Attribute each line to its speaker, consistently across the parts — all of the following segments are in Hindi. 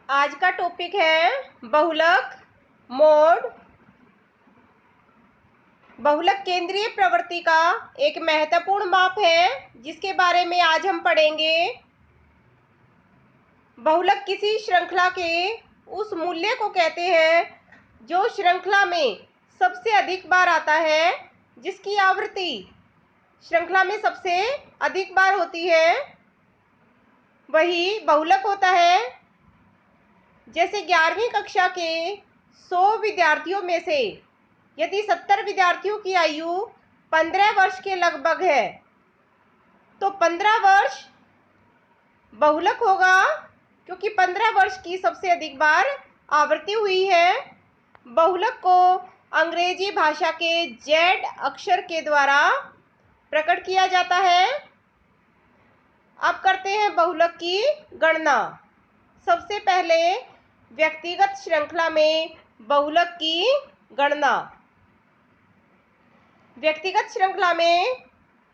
Speaker 1: आज का टॉपिक है बहुलक मोड। बहुलक केंद्रीय प्रवृत्ति का एक महत्वपूर्ण माप है जिसके बारे में आज हम पढ़ेंगे। बहुलक किसी श्रृंखला के उस मूल्य को कहते हैं जो श्रृंखला में सबसे अधिक बार आता है, जिसकी आवृत्ति श्रृंखला में सबसे अधिक बार होती है, वही बहुलक होता है। जैसे 11वीं कक्षा के 100 विद्यार्थियों में से यदि 70 विद्यार्थियों की आयु 15 वर्ष के लगभग है तो 15 वर्ष बहुलक होगा, क्योंकि 15 वर्ष की सबसे अधिक बार आवृत्ति हुई है। बहुलक को अंग्रेजी भाषा के जेड अक्षर के द्वारा प्रकट किया जाता है। अब करते हैं बहुलक की गणना। सबसे पहले व्यक्तिगत श्रृंखला में बहुलक की गणना। व्यक्तिगत श्रृंखला में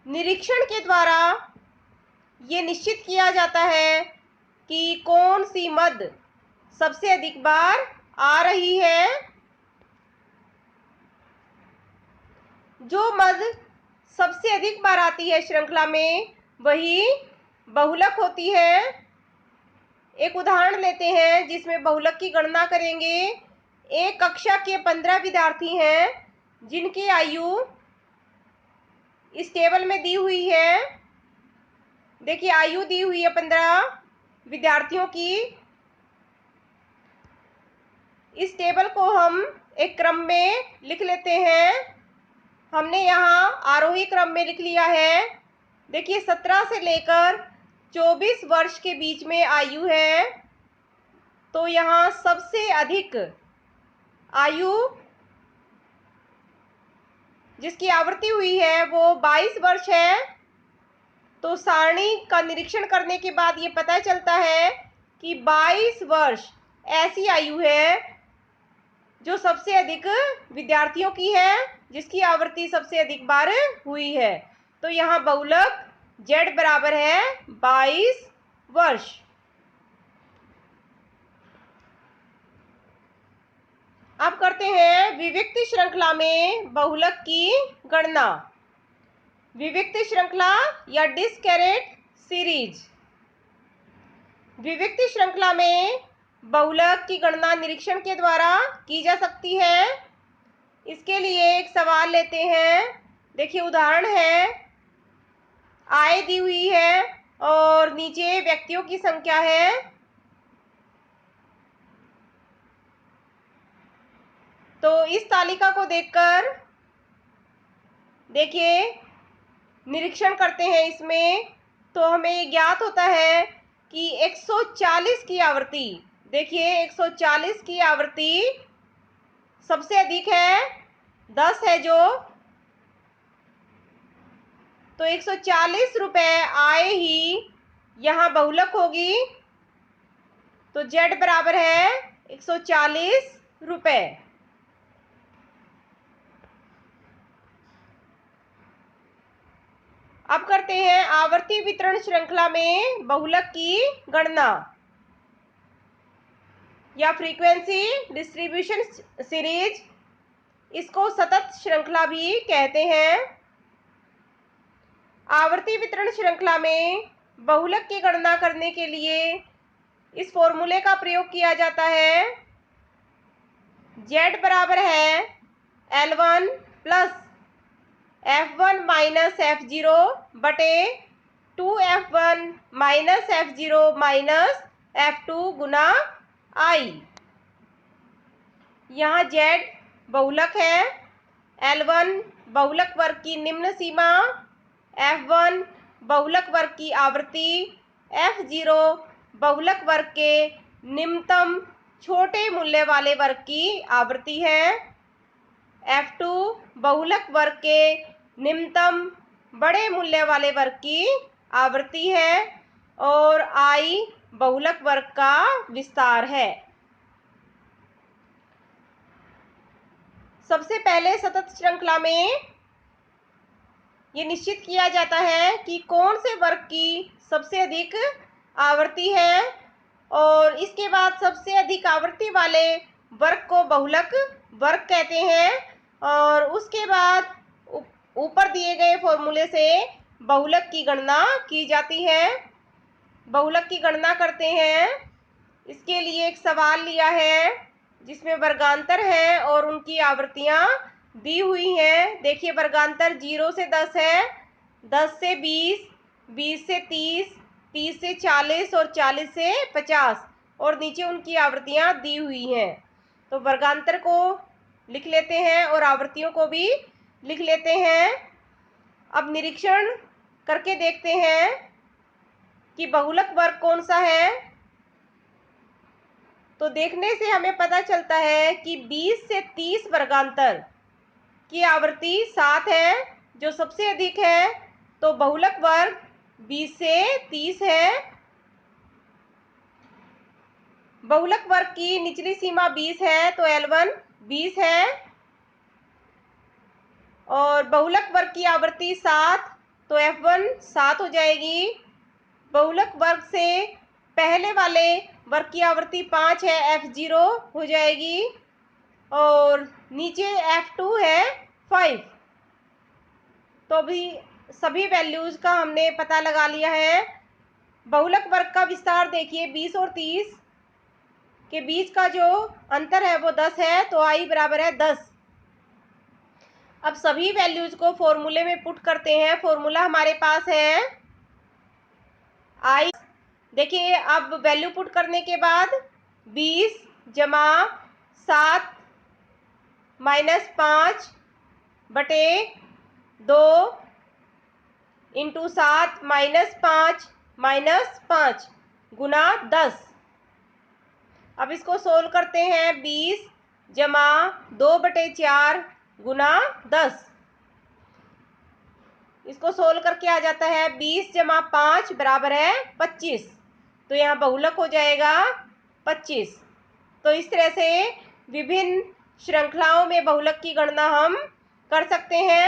Speaker 1: निरीक्षण के द्वारा ये निश्चित किया जाता है कि कौन सी मद सबसे अधिक बार आ रही है। जो मद सबसे अधिक बार आती है श्रृंखला में, वही बहुलक होती है। एक उदाहरण लेते हैं जिसमें बहुलक की गणना करेंगे। एक कक्षा के 15 विद्यार्थी हैं जिनकी आयु इस टेबल में दी हुई है। देखिए, आयु दी हुई है 15 विद्यार्थियों की। इस टेबल को हम एक क्रम में लिख लेते हैं। हमने यहाँ आरोही क्रम में लिख लिया है। देखिए, 17 से लेकर 24 वर्ष के बीच में आयु है, तो यहाँ सबसे अधिक आयु जिसकी आवृत्ति हुई है वो 22 वर्ष है। तो सारणी का निरीक्षण करने के बाद ये पता चलता है कि 22 वर्ष ऐसी आयु है जो सबसे अधिक विद्यार्थियों की है, जिसकी आवृत्ति सबसे अधिक बार हुई है। तो यहाँ बहुलक Z बराबर है 22 वर्ष। अब करते हैं विविक्त श्रृंखला में बहुलक की गणना। विविक्त श्रृंखला या डिस्कैरेट सीरीज। विविक्त श्रृंखला में बहुलक की गणना निरीक्षण के द्वारा की जा सकती है। इसके लिए एक सवाल लेते हैं। देखिए, उदाहरण है, आय दी हुई है और नीचे व्यक्तियों की संख्या है। तो इस तालिका को देखकर देखिए निरीक्षण करते हैं इसमें, तो हमें ज्ञात होता है कि 140 की आवृत्ति, देखिए 140 की आवृत्ति सबसे अधिक है, 10 है जो, तो 140 रुपए आय ही यहाँ बहुलक होगी। तो Z बराबर है 140 रुपए। अब करते हैं आवर्ती वितरण श्रृंखला में बहुलक की गणना या फ्रीक्वेंसी डिस्ट्रीब्यूशन सीरीज। इसको सतत श्रृंखला भी कहते हैं। आवर्ती वितरण श्रृंखला में बहुलक की गणना करने के लिए इस फॉर्मूले का प्रयोग किया जाता है। Z बराबर है L1 plus F1 minus F0 बटे 2F1 minus F0 minus F2 Guna I। यहाँ Z बहुलक है, L1 बहुलक वर्ग की निम्न सीमा, F1 बहुलक वर्ग की आवृत्ति, F0 बहुलक वर्ग के निम्नतम छोटे मूल्य वाले वर्ग की आवृत्ति है, F2 बहुलक वर्ग के निम्नतम बड़े मूल्य वाले वर्ग की आवृत्ति है और I बहुलक वर्ग का विस्तार है। सबसे पहले सतत श्रृंखला में ये निश्चित किया जाता है कि कौन से वर्ग की सबसे अधिक आवृत्ति है। और इसके बाद सबसे अधिक आवृत्ति वाले वर्ग को बहुलक वर्ग कहते हैं। और उसके बाद ऊपर दिए गए फॉर्मूले से बहुलक की गणना की जाती है। बहुलक की गणना करते हैं। इसके लिए एक सवाल लिया है जिसमें वर्गांतर है और उनकी आवृत्तियां दी हुई हैं। देखिए, वर्गांतर 0 से 10 है, 10 से 20, 20 से 30, 30 से 40 और 40 से 50, और नीचे उनकी आवृत्तियां दी हुई हैं। तो वर्गांतर को लिख लेते हैं और आवृत्तियों को भी लिख लेते हैं। अब निरीक्षण करके देखते हैं कि बहुलक वर्ग कौन सा है। तो देखने से हमें पता चलता है कि 20 से 30 वर्गांतर की आवृत्ति 7 है, जो सबसे अधिक है। तो बहुलक वर्ग 20 से 30 है। बहुलक वर्ग की निचली सीमा 20 है, तो L1 20 है। और बहुलक वर्ग की आवृत्ति 7, तो F1 7 हो जाएगी। बहुलक वर्ग से पहले वाले वर्ग की आवृत्ति 5 है, F0 हो जाएगी। और नीचे F2 है 5। तो अभी सभी वैल्यूज का हमने पता लगा लिया है। बहुलक वर्ग का विस्तार देखिए, 20 और 30 के बीच का जो अंतर है वो 10 है, तो I बराबर है 10। अब सभी वैल्यूज को फॉर्मूले में पुट करते हैं। फॉर्मूला हमारे पास है I। देखिए, अब वैल्यू पुट करने के बाद 20 जमा 7 माइनस 5 बटे 2 इंटू 7 माइनस 5 गुना 10। अब इसको सोल्व करते हैं। 20 जमा 2 बटे 4 गुना 10। इसको सोल्व करके आ जाता है 20 जमा 5 बराबर है 25। तो यहाँ बहुलक हो जाएगा 25। तो इस तरह से विभिन्न श्रृंखलाओं में बहुलक की गणना हम कर सकते हैं।